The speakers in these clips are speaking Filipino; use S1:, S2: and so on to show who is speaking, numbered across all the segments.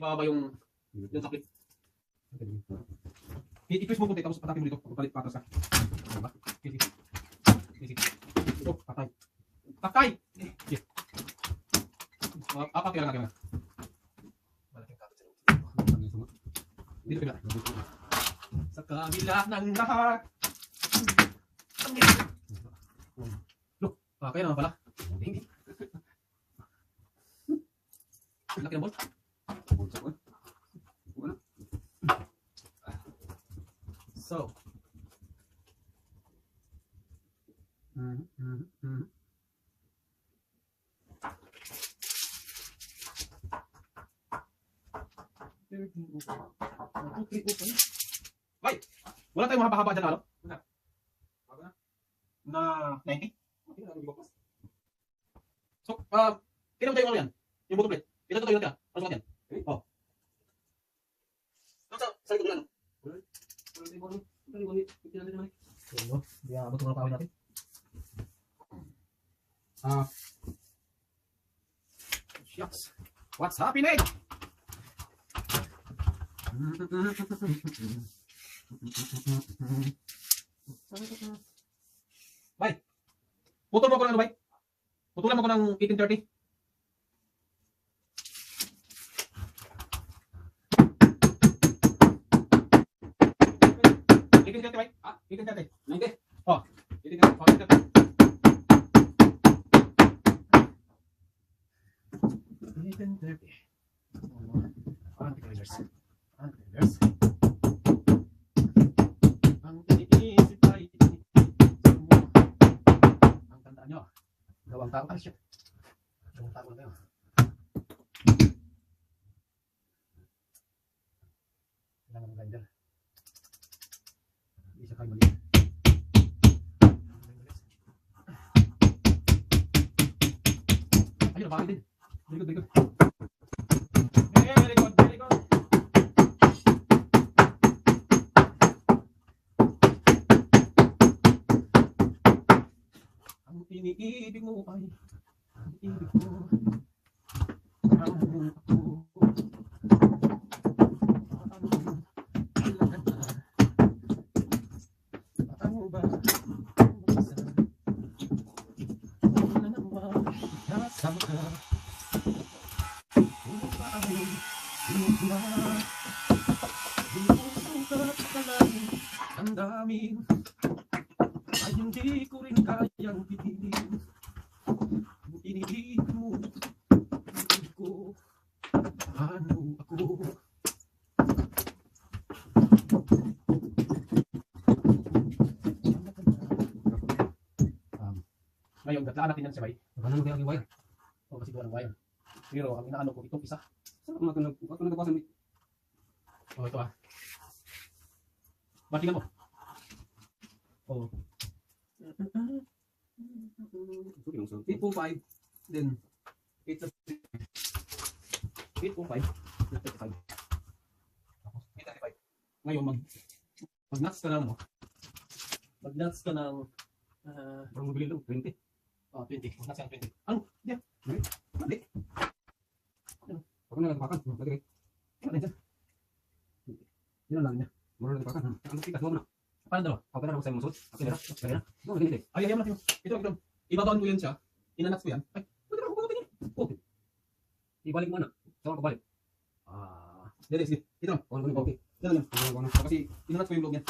S1: ibaba yung sakit. I-twist mo kunti tapos patakin mo dito. Palit patas ka. Diba? Easy. Oh, patay. Patay! Kaya na. Malaking katot sa loob. Dito ka. Sa kabila ng lahat. Look, kaya naman pala. Laki ng ball. So. Ay! Wala tayong mahaba-haba dyan, ano? Na 90? So, kailan tayo ano yan? Yung bottom plate. Ilan tayo natin? Ano sa yan? Oh. Sa likod lang, ano? Hindi abot ng kawin natin. Shucks. What's happening? Bay, putol mo ko ng ano, bay? Putulan mo ko ng 1830. Bay? Ah, 1830. 90? Oh, 1830. Ang iniisip ay ang tandaan nyo. Gawang tao. Ay, shit. Gawang tao na tayo. Kailangan ng grinder. Isa kayo mali. Ayun, napakit din. Very good. Very good. Ang iniibig mo ay ang ibig ko. Ang ako. Ang dami ay hindi ko rin kayang pipiliin. Iniibig mo, iniibig ko, ano ako. Ngayon, gatlaan natin yan siya, bay.
S2: Ano mo kaya ang wire?
S1: O, kasi doon ang wire. Pero ang inaano ko, itong isa.
S2: Saan ako nagpapasan mo?
S1: O, ito ah. Matingan mo. O. 8.5. Then, 8.5. 8.5. 8.5. Ngayon, mag-nuts ka na mo. Mag-nuts ka ng
S2: Parang mabili lang, 20.
S1: Oh, 20. Mag-nuts ka ng 20. Ano? Diyan. Mali.
S2: Huwag na nagpakan. Lagay.
S1: Ano dyan? Yan lang niya.
S2: Mura na nagpakan. Ang tikas mo na.
S1: Paano dalawa?
S2: Ako na ako sa'yo musod. Ako na. Lagay na. No, lagay nila.
S1: Ay, ayaw natin. Ito. Ibabawan mo yan siya. Inanuts ko yan. Ay, pwede na ako bumatin yan.
S2: Okay. Ibalik mo na. Saan ako balik?
S1: Dede, sige. Ito lang. Okay. Yan lang. Kasi inanuts ko yung loob niya.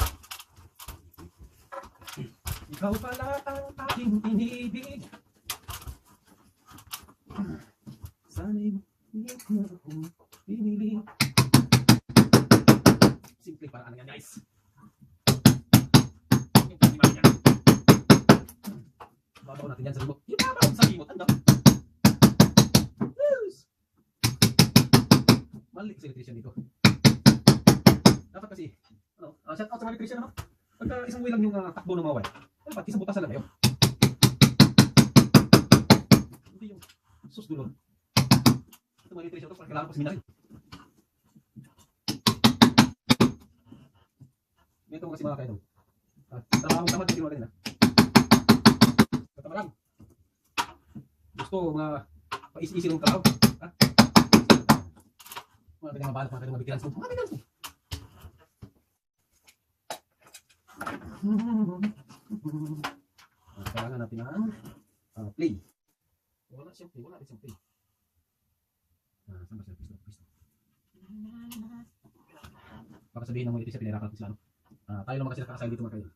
S1: Ikaw pala ang aking inibig. Sana'y hindi mo akong pinili. Simple paraan yan, guys. Babaw natin yan sa remote. Ibabaw sa remote. Ano? Yes! Mali kasi electrician dito. Dapat kasi, shout out sa mga electrician, ano? Pagka isang way lang yung takbo ng mga wire, dapat isang butasan lang kayo. Hindi yung sus dulon. Ito mga electrician ito, parang kailangan ko seminary. Ito mo kasi mga kayo. Tamad kasi mga kanina. Katama lang. Gusto mga paisi-isi ng trabaho. Mga ganyan mabalak, mga ganyan mabitiran. Mga bitiran. Kailangan natin ng play. Wala siyang play. Wala rin siyang play. Saan ba siya? Pisto. Baka sabihin ng mga ito siya pinirakan ko sila. Tayo naman kasi nakakasayin dito mga kayo.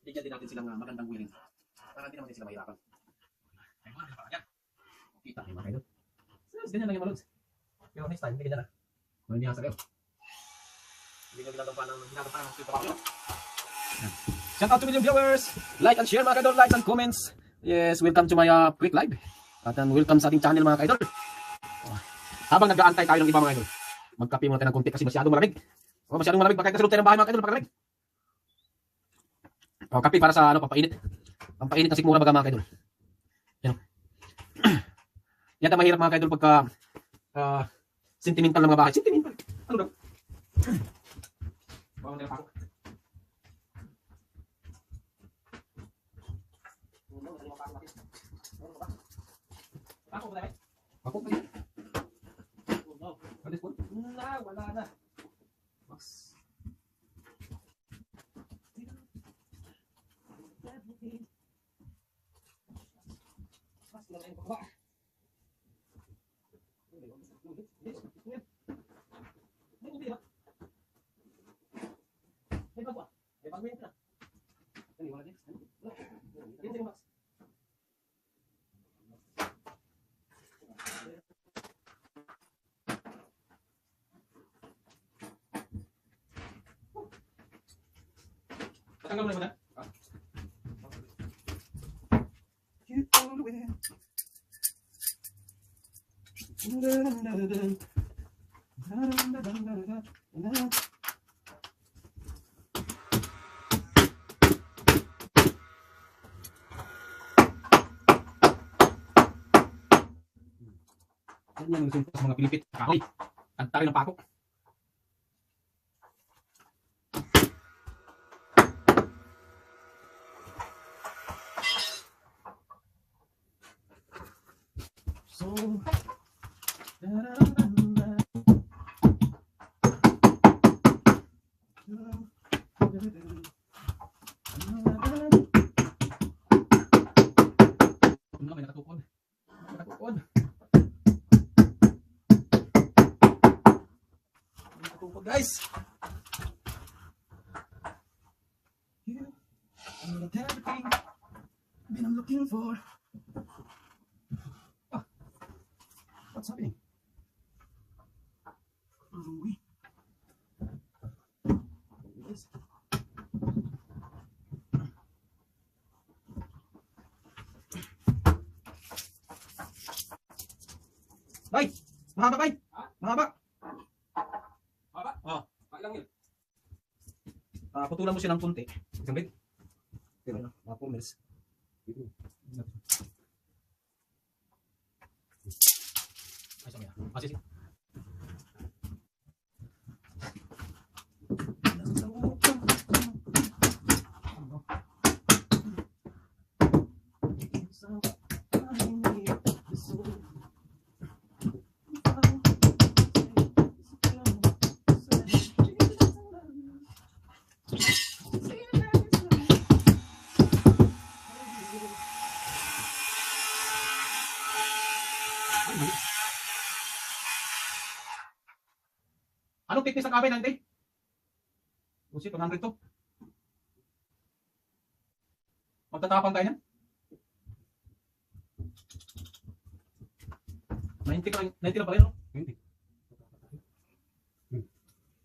S1: Bigyan din natin silang magandang willing. Para hindi naman din sila mahirapan. Ay, wala rin pa kanya. Kita kayo mga kayo. Ganyan lang yung malods. Pero next time, hindi ganyan na. Kung hindi hasa kayo. Hindi nyo ginagampahan ng sweet tobacco. Shout out to million viewers! Like and share mga kaidol, likes and comments. Yes, welcome to my quick live. At welcome sa ating channel mga kaidol. Habang nag-aantay tayo ng iba mga kaidol, magkape muna tayo ng konti kasi masyadong malamig. Masyadong malamig, baka kasulog tayo ng bahay mga kaidol, pagkalamig. Kape para sa pampainit. Pampainit ng sikmura baga mga kaidol. Yan. Yan ang mahirap mga kaidol pagka sentimental ng mga bahay. Sentimental. Ano daw? Bawang nila ako. Ako ba? Ako ba? Ano po? Wala na. Mas. Mas na rin ko ba? Tanggal mo na muna. Yan yung sa mga Pilipit. Kahoy. Ang tayo ng pako. So, may nakatukod. Nakatukod. Nakatukod guys. You are everything I'm looking for. What's happening? Yes. Bay! Mahaba bay! Mahaba!
S2: Mahaba? Ilang yun?
S1: Putulan mo siya ng kunti.
S2: Isang bit?
S1: Pero ano, 4 minutes. Ay, sorry. Sige. Anong thickness ng kape nanti? Busit, 100 to. Magtatapang tayo niyan. 90 lang pala yun, no?
S2: 20.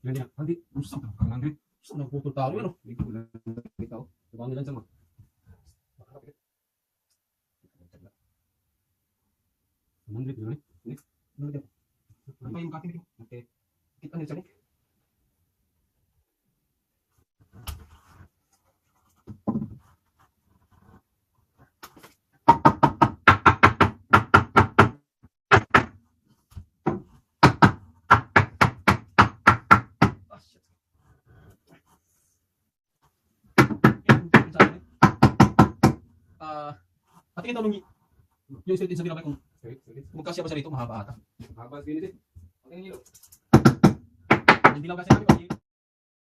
S2: Yan yan. Hindi. Gusto ka. 100.
S1: Gusto nang putol talo yun, no?
S2: Hindi ko lang kita. Tubangan nila sama. Makakapit. 100 yun eh.
S1: Ano ba yung kape nito?
S2: Okay.
S1: Kita nila siya, patingin daw nung yung sulit din sa binabay kung
S2: Sorry.
S1: magkasya ba siya rito, mahaba ata.
S2: Habang pinit eh. Okay. Yung hilo.
S1: Yung dilaw kasi namin,